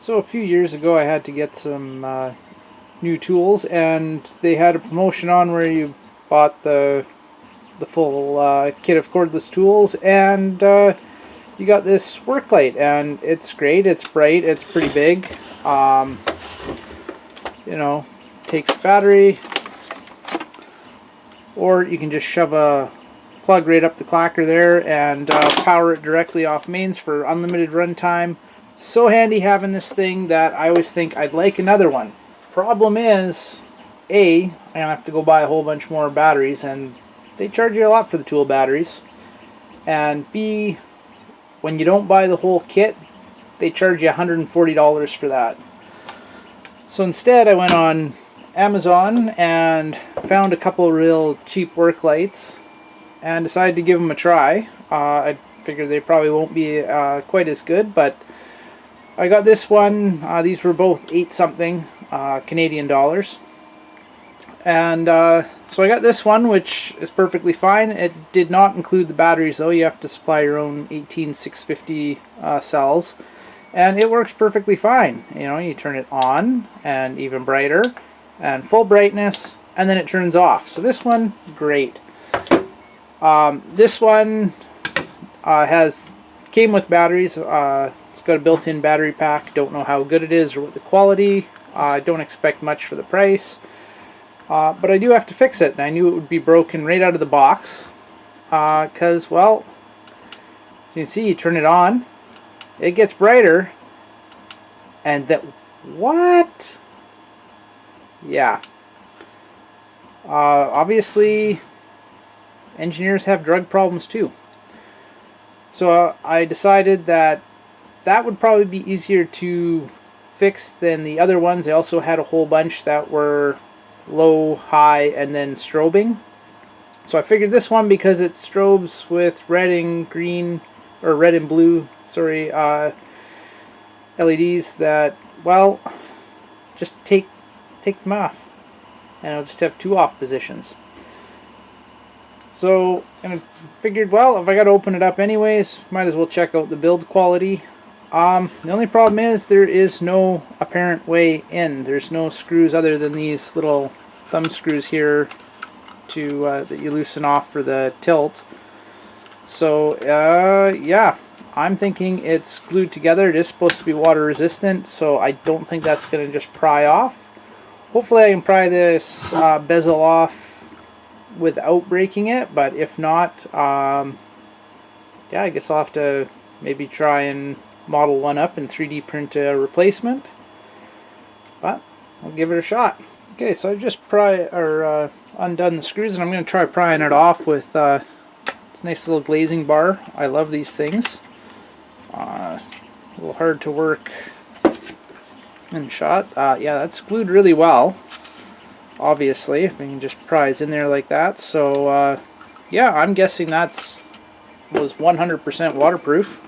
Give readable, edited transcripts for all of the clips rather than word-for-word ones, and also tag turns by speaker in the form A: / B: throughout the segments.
A: So a few years ago I had to get some new tools, and they had a promotion on where you bought the full kit of cordless tools, and you got this work light, and it's great. It's bright. It's pretty big. You know, takes battery, or you can just shove a plug right up the clacker there and power it directly off mains for unlimited runtime. So handy having this thing that I always think I'd like another one. Problem is, A, I'm gonna have to go buy a whole bunch more batteries, and they charge you a lot for the tool batteries. And B, when you don't buy the whole kit, they charge you $140 for that. So instead I went on Amazon and found a couple of real cheap work lights and decided to give them a try. I figured they probably won't be quite as good, but I got this one. These were both 8 something Canadian dollars. And so I got this one, which is perfectly fine. It did not include the batteries though. You have to supply your own 18650 cells. And it works perfectly fine. You know, you turn it on and even brighter and full brightness, and then it turns off. So this one, great. This one came with batteries. It's got a built-in battery pack. Don't know how good it is or what the quality. I don't expect much for the price. But I do have to fix it, and I knew it would be broken right out of the box. Because, well, as you can see, you turn it on, it gets brighter, and that, what? Yeah. Obviously, engineers have drug problems too. So I decided that that would probably be easier to fix than the other ones. They also had a whole bunch that were low, high, and then strobing. So I figured this one, because it strobes with red and green, or red and blue, sorry, LEDs, that, well, just take them off, and I'll just have 2 off positions. So, and I figured, well, if I got to open it up anyways, might as well check out the build quality. The only problem is there is no apparent way in. There's no screws other than these little thumb screws here to that you loosen off for the tilt. So, yeah, I'm thinking it's glued together. It is supposed to be water resistant, so I don't think that's going to just pry off. Hopefully I can pry this bezel off without breaking it, but if not, yeah, I guess I'll have to maybe try and model one up and 3D print a replacement, but I'll give it a shot. Okay, so I've just undone the screws, and I'm going to try prying it off with this nice little glazing bar. I love these things. A little hard to work in shot. Yeah, that's glued really well, obviously, if we can just prise in there like that. So yeah, I'm guessing was 100% waterproof.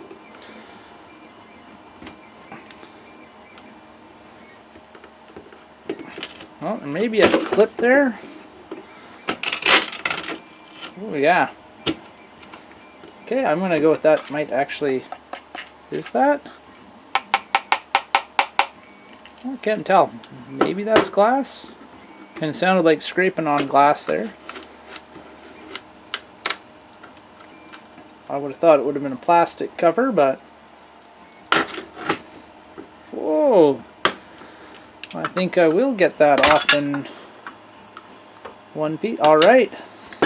A: Well, and maybe a clip there. Oh yeah. Okay, I'm gonna go with that. Might actually, is that? I can't tell. Maybe that's glass. Kind of sounded like scraping on glass there. I would have thought it would have been a plastic cover, but whoa! I think I will get that off in one piece. All right.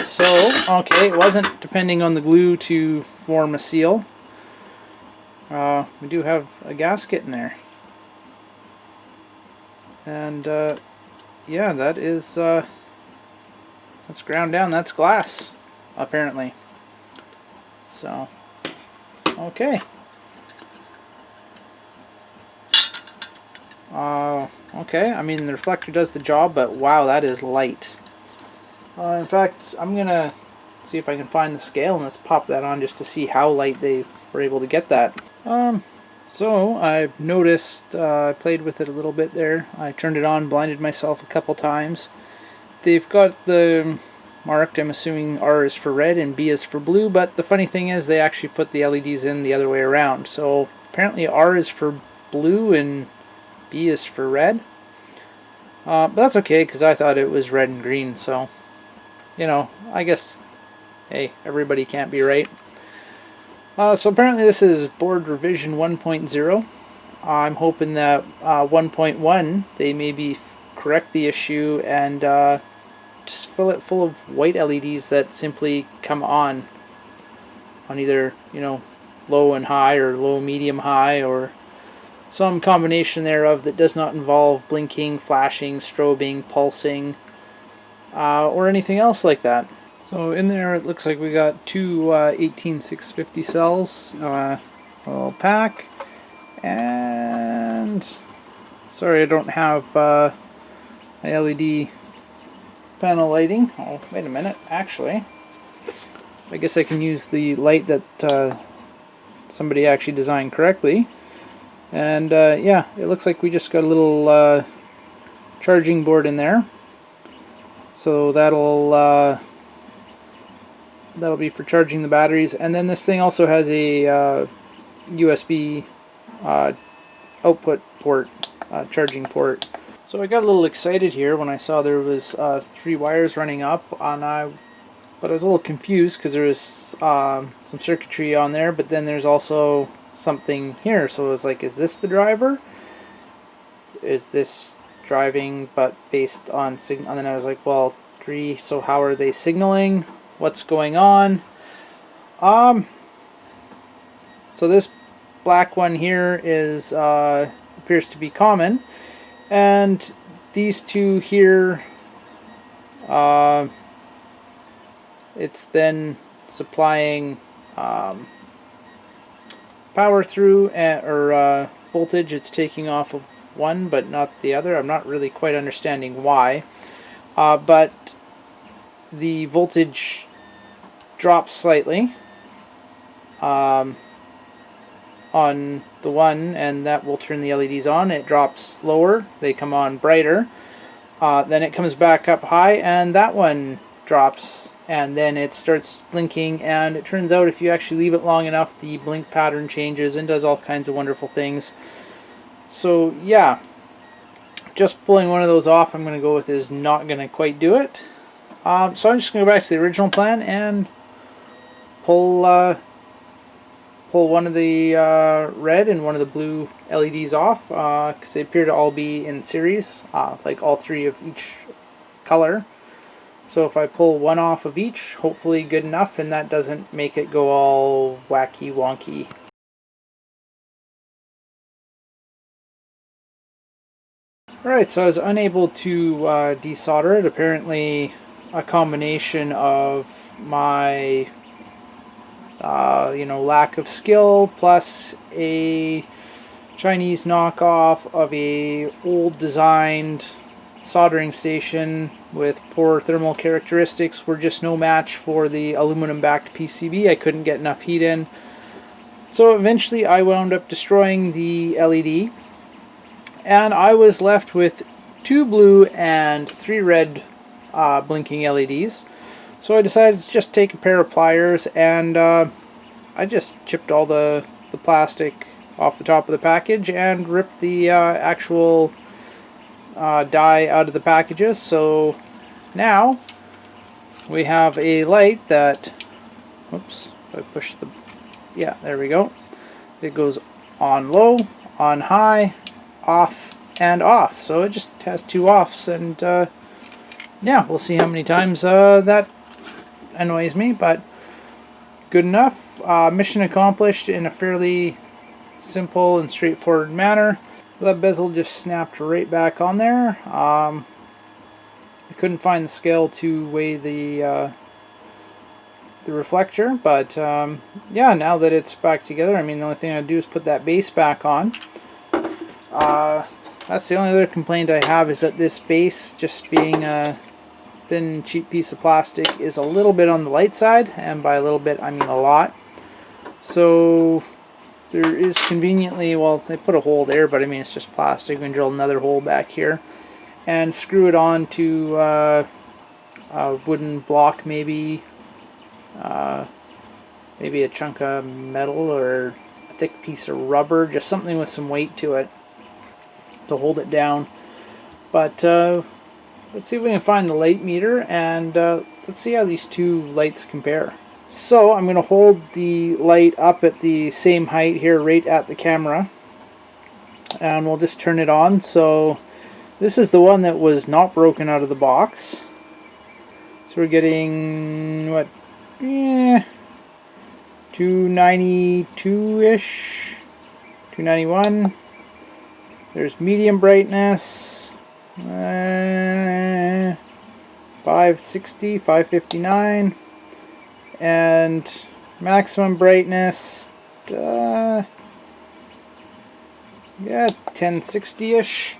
A: So, okay, it wasn't depending on the glue to form a seal. We do have a gasket in there. And yeah, that is that's ground down. That's glass, apparently. So, okay. Okay, I mean, the reflector does the job, but wow, that is light. In fact, I'm gonna see if I can find the scale and let's pop that on just to see how light they were able to get that. So I've noticed, I played with it a little bit there. I turned it on, blinded myself a couple times. They've got the marked, I'm assuming R is for red and B is for blue, but the funny thing is they actually put the LEDs in the other way around. So apparently R is for blue and B is for red. But that's okay, because I thought it was red and green, so, you know, I guess, hey, everybody can't be right. So apparently this is board revision 1.0. I'm hoping that 1.1, they maybe correct the issue and just fill it full of white LEDs that simply come on either, you know, low and high, or low, medium, high, or some combination thereof that does not involve blinking, flashing, strobing, pulsing, or anything else like that. So in there it looks like we got two 18650 cells, a little pack, and sorry I don't have my LED panel lighting. Oh, wait a minute, actually I guess I can use the light that somebody actually designed correctly. And yeah, it looks like we just got a little charging board in there. So that'll be for charging the batteries. And then this thing also has a USB output port, charging port. So I got a little excited here when I saw there was 3 wires running up, but I was a little confused because there was some circuitry on there, but then there's also something here. So I was like, is this the driver? Is this driving but based on signal? And then I was like, well, 3, so how are they signaling? What's going on? So this black one here is appears to be common, and these two here, it's then supplying power through, or voltage. It's taking off of one but not the other. I'm not really quite understanding why, but the voltage drops slightly on the one, and that will turn the LEDs on. It drops lower, they come on brighter, then it comes back up high, and that one drops, and then it starts blinking. And it turns out if you actually leave it long enough, the blink pattern changes and does all kinds of wonderful things. So yeah, just pulling one of those off, I'm going to go with, is not going to quite do it. So I'm just going to go back to the original plan and pull one of the red and one of the blue LEDs off, because they appear to all be in series, like all 3 of each color. So if I pull one off of each, hopefully good enough, and that doesn't make it go all wacky wonky. Alright, so I was unable to desolder it. Apparently a combination of my lack of skill, plus a Chinese knockoff of a old designed soldering station with poor thermal characteristics were just no match for the aluminum backed PCB. I couldn't get enough heat in. So eventually I wound up destroying the LED, and I was left with 2 blue and 3 red blinking LEDs. So I decided to just take a pair of pliers, and I just chipped all the plastic off the top of the package and ripped the actual die out of the packages. So now we have a light that, oops, I pushed the, yeah, there we go. It goes on low, on high, off, and off. So it just has 2 offs, and yeah, we'll see how many times that annoys me, but good enough. Mission accomplished in a fairly simple and straightforward manner. So that bezel just snapped right back on there. I couldn't find the scale to weigh the reflector, but yeah, now that it's back together, I mean, the only thing I do is put that base back on. That's the only other complaint I have, is that this base, just being a thin, cheap piece of plastic, is a little bit on the light side, and by a little bit I mean a lot. So there is conveniently, well, they put a hole there, but I mean it's just plastic. We can drill another hole back here and screw it on to a wooden block, maybe a chunk of metal or a thick piece of rubber, just something with some weight to it. to hold it down. But let's see if we can find the light meter, and let's see how these two lights compare. So I'm going to hold the light up at the same height here, right at the camera, and we'll just turn it on. So this is the one that was not broken out of the box. So we're getting, what, 292-ish, 291. There's medium brightness, 560, 559, and maximum brightness, yeah, 1060-ish.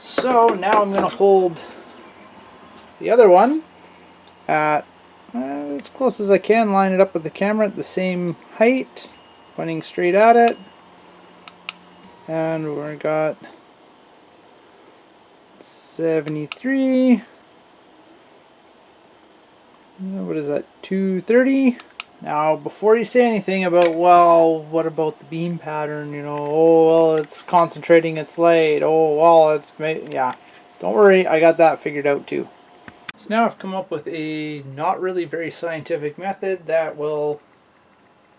A: So now I'm going to hold the other one at as close as I can, line it up with the camera at the same height, pointing straight at it. And we got 73. What is that? 230. Now, before you say anything about, well, what about the beam pattern? You know, oh, well, it's concentrating its light. Oh, well, it's yeah. Don't worry, I got that figured out too. So now I've come up with a not really very scientific method that will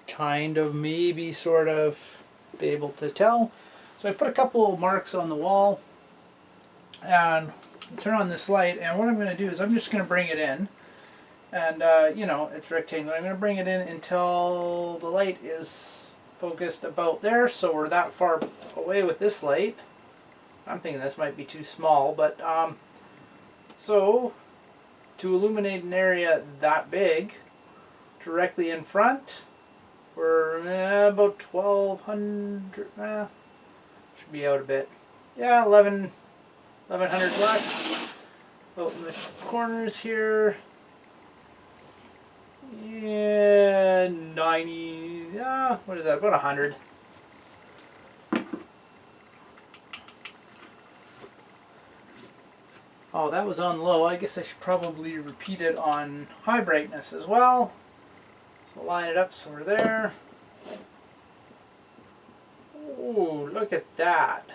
A: kind of, maybe, sort of be able to tell. So I put a couple marks on the wall and turn on this light, and what I'm going to do is I'm just going to bring it in, and you know, it's rectangular. I'm going to bring it in until the light is focused about there, so we're that far away with this light. I'm thinking this might be too small, but so to illuminate an area that big directly in front, we're about 1200, should be out a bit. Yeah, 1100 lux. Out in the corners here. Yeah, 90. Yeah, what is that? About 100. Oh, that was on low. I guess I should probably repeat it on high brightness as well. So line it up so we're there. Oh, look at that.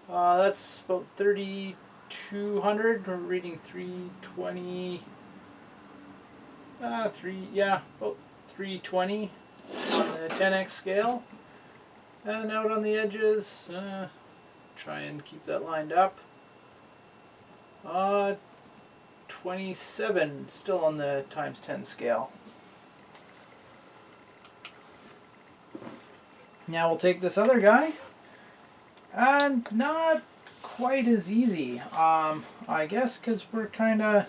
A: That's about 3200. We're reading 320. About 320 on the 10x scale. And out on the edges, try and keep that lined up. 27, still on the times 10 scale. Now we'll take this other guy, and not quite as easy, I guess, because we're kind of,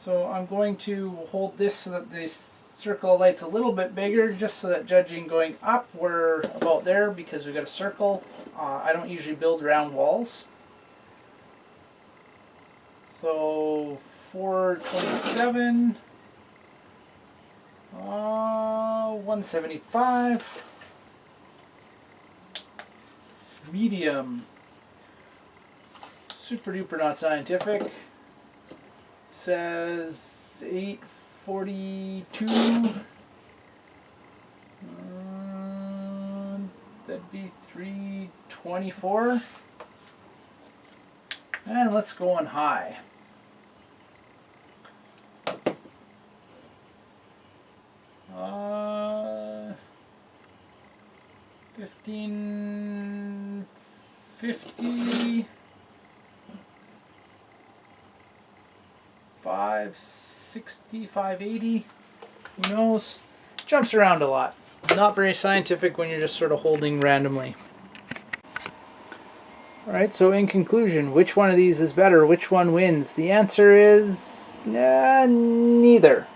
A: so I'm going to hold this so that the circle of light's a little bit bigger, just so that judging going up, we're about there because we've got a circle. I don't usually build round walls. So 427, 175, medium, super duper not scientific, says 842, that'd be 324, and let's go on high. Uh, 1550, 560, 580, who knows? Jumps around a lot. Not very scientific when you're just sort of holding randomly. Alright, so in conclusion, which one of these is better? Which one wins? The answer is neither.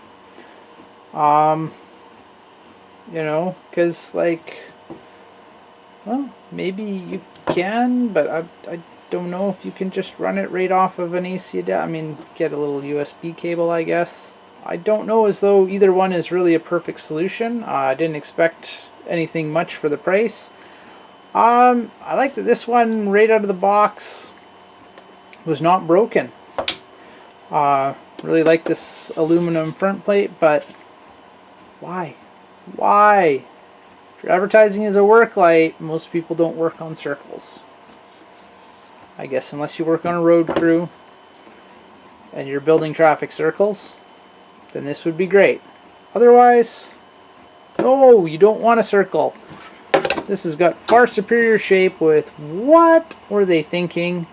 A: You know, because, like, well, maybe you can, but I don't know if you can just run it right off of an AC adapter. I mean, get a little USB cable, I guess. I don't know as though either one is really a perfect solution. I didn't expect anything much for the price. I like that this one, right out of the box, was not broken. Really like this aluminum front plate, but why? Why? If your advertising is a work light, most people don't work on circles. I guess unless you work on a road crew and you're building traffic circles, then this would be great. Otherwise, no, you don't want a circle. This has got far superior shape with what were they thinking?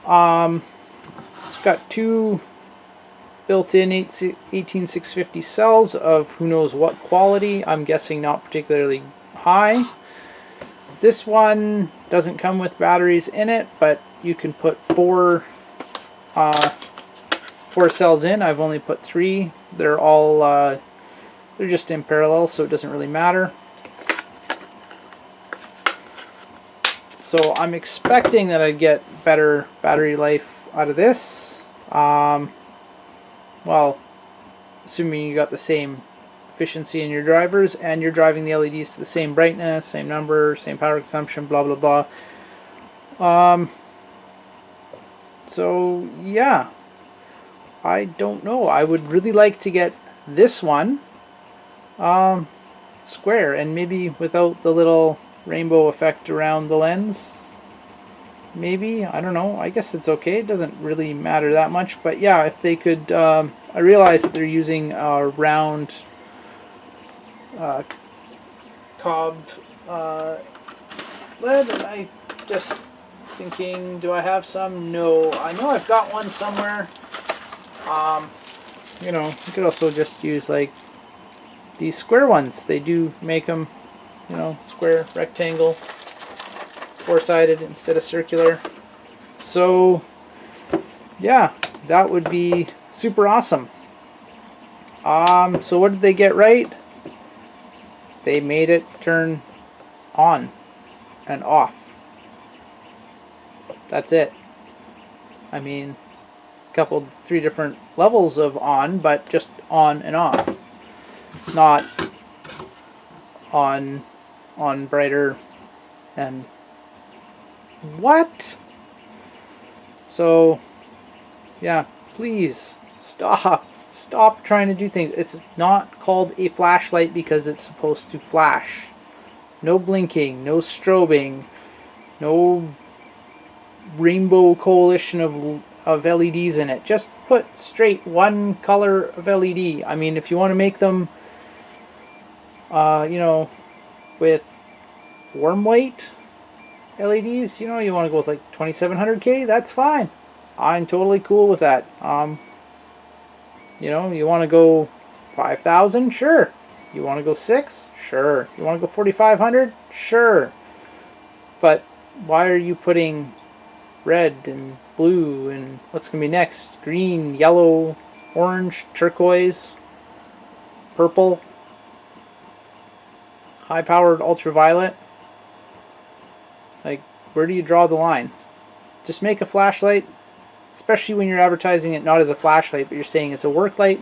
A: It's got two built-in 18650 cells of who knows what quality. I'm guessing not particularly high. This one doesn't come with batteries in it, but you can put four cells in. I've only put 3. They're all they're just in parallel, so it doesn't really matter. So I'm expecting that I'd get better battery life out of this. Well, assuming you got the same efficiency in your drivers and you're driving the LEDs to the same brightness, same number, same power consumption, blah blah blah. So yeah, I don't know. I would really like to get this one square and maybe without the little rainbow effect around the lens. Maybe, I don't know. I guess it's okay. It doesn't really matter that much. But yeah, if they could, I realize that they're using a round cob lead, and I just thinking, do I have some? No, I know I've got one somewhere. You know, you could also just use like these square ones. They do make them, you know, square, rectangle, four-sided instead of circular. So yeah, that would be super awesome. So what did they get right? They made it turn on and off. That's it. I mean, couple 3 different levels of on, but just on and off, not on brighter and what? So yeah, please stop trying to do things. It's not called a flashlight because it's supposed to flash. No blinking, no strobing, no rainbow coalition of LEDs in it. Just put straight one color of LED. I mean, if you want to make them you know, with warm white LEDs, you know, you want to go with like 2700K, that's fine. I'm totally cool with that. You know, you want to go 5000, sure. You want to go 6, sure. You want to go 4500, sure. But why are you putting red and blue and what's going to be next? Green, yellow, orange, turquoise, purple, high-powered ultraviolet. Like, where do you draw the line? Just make a flashlight, especially when you're advertising it not as a flashlight, but you're saying it's a work light.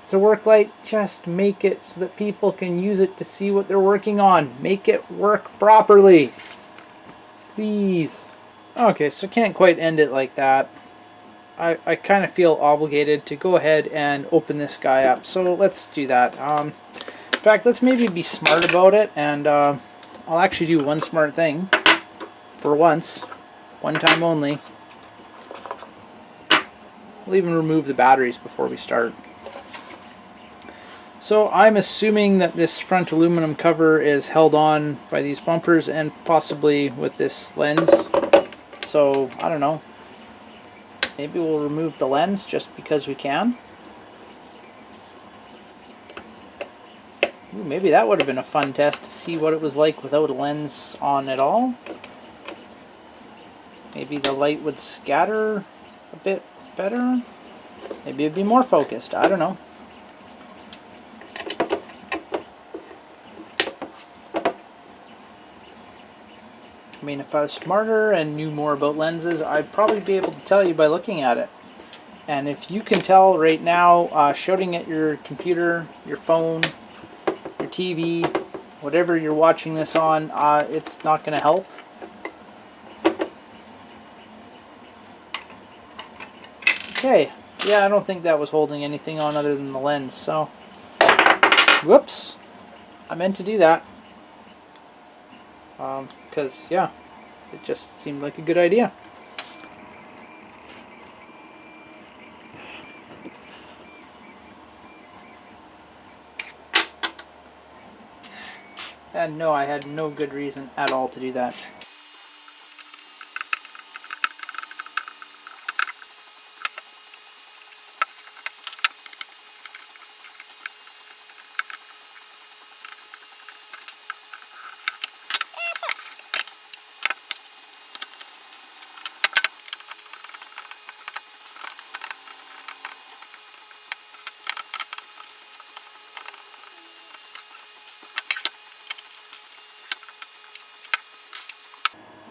A: It's a work light. Just make it so that people can use it to see what they're working on. Make it work properly. Please. Okay, so can't quite end it like that. I kind of feel obligated to go ahead and open this guy up. So let's do that. In fact, let's maybe be smart about it, and I'll actually do one smart thing for once, one time only. We'll even remove the batteries before we start. So I'm assuming that this front aluminum cover is held on by these bumpers and possibly with this lens. So I don't know. Maybe we'll remove the lens just because we can. Ooh, maybe that would have been a fun test to see what it was like without a lens on at all. Maybe the light would scatter a bit better. Maybe it'd be more focused. I don't know. I mean, if I was smarter and knew more about lenses, I'd probably be able to tell you by looking at it. And if you can tell right now, shouting at your computer, your phone, your TV, whatever you're watching this on, it's not going to help. Okay, yeah, I don't think that was holding anything on other than the lens, so whoops. I meant to do that. Because, yeah, it just seemed like a good idea. And no, I had no good reason at all to do that.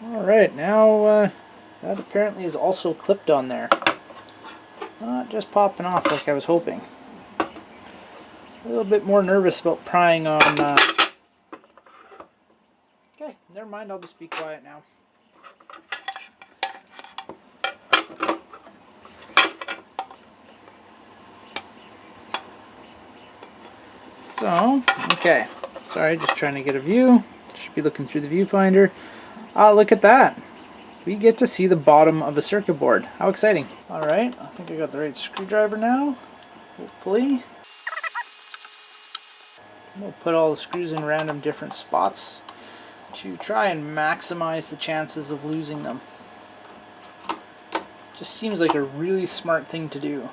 A: Alright, now that apparently is also clipped on there. Not just popping off like I was hoping. A little bit more nervous about prying on... Okay, never mind, I'll just be quiet now. So, okay. Sorry, just trying to get a view. Should be looking through the viewfinder. Look at that. We get to see the bottom of the circuit board. How exciting. Alright, I think I got the right screwdriver now. Hopefully. We'll put all the screws in random different spots to try and maximize the chances of losing them. Just seems like a really smart thing to do.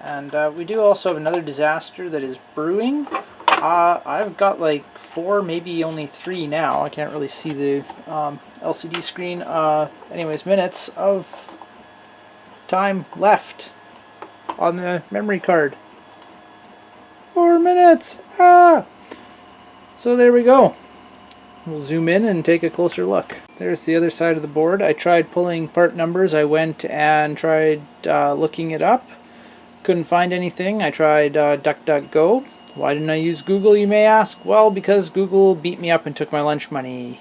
A: And we do also have another disaster that is brewing. I've got like 4, maybe only 3 now. I can't really see the LCD screen. Anyways, minutes of time left on the memory card. 4 minutes! Ah! So there we go. We'll zoom in and take a closer look. There's the other side of the board. I tried pulling part numbers. I went and tried looking it up. Couldn't find anything. I tried DuckDuckGo. Why didn't I use Google, you may ask? Well, because Google beat me up and took my lunch money.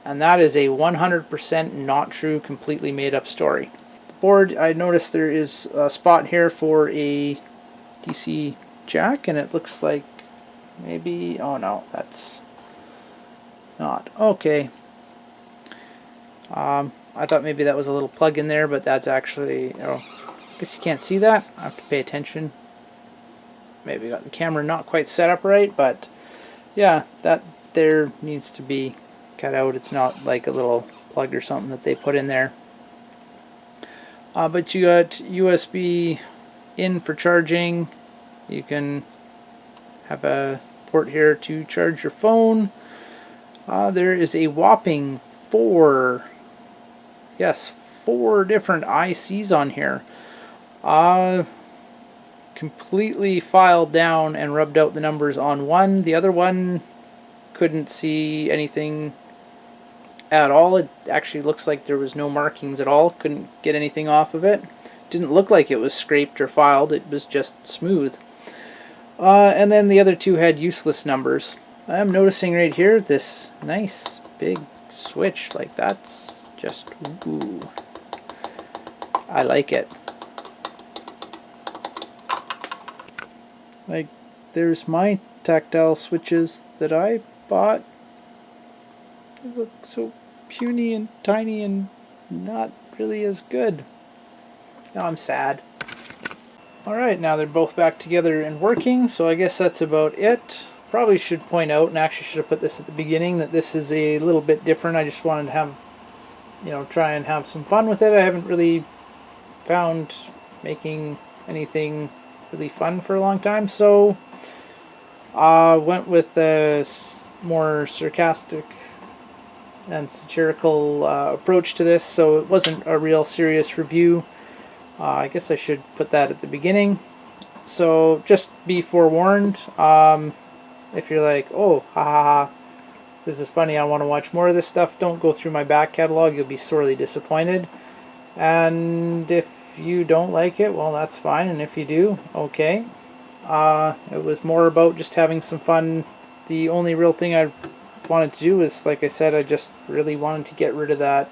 A: And that is a 100% not true, completely made up story. The board, I noticed there is a spot here for a DC jack, and it looks like maybe... oh no, that's not. Okay. I thought maybe that was a little plug in there, but that's actually... oh, I guess you can't see that. I have to pay attention. Maybe got the camera not quite set up right, but yeah, that there needs to be cut out. It's not like a little plug or something that they put in there. But you got USB in for charging. You can have a port here to charge your phone. There is a whopping 4 different ICs on here. Completely filed down and rubbed out the numbers on one. The other one couldn't see anything at all. It actually looks like there was no markings at all. Couldn't get anything off of it. Didn't look like it was scraped or filed. It was just smooth. And then the other 2 had useless numbers. I'm noticing right here this nice big switch. Like, that's just, ooh, I like it. Like, there's my tactile switches that I bought. They look so puny and tiny and not really as good. Now I'm sad. Alright, now they're both back together and working, so I guess that's about it. Probably should point out, and actually should have put this at the beginning, that this is a little bit different. I just wanted to have, try and have some fun with it. I haven't really found making anything really fun for a long time, so went with a more sarcastic and satirical approach to this, so it wasn't a real serious review. I guess I should put that at the beginning. So just be forewarned, if you're like, oh, ha ha ha, this is funny, I want to watch more of this stuff, don't go through my back catalog, you'll be sorely disappointed. And if you don't like it, well, that's fine, and if you do, okay. It was more about just having some fun. The only real thing I wanted to do is, like I said, I just really wanted to get rid of that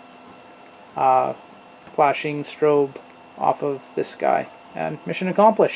A: flashing strobe off of this guy, and mission accomplished.